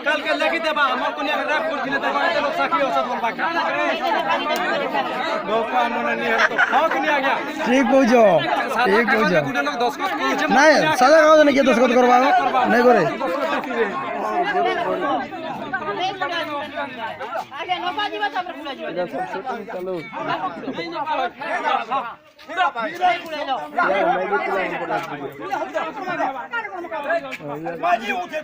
কালকে লেখি দেবা আমার কোন এক রাগ করছিল দেবা এটা লোক সাক্ষী আছে তোমার বাকি ভগবান মনে নিয়ে তো হাও কি নিয়ে আগে ঠিক কইছ ঠিক কইছ গুটা লোক 10 কত কইছে নাই সাদা কাগজ নাকি 10 কত করবা নাই করে আগে নপা দিবা তারপর ফুলা দিবা এটা সব শুটিং চালু মাঝি উঠে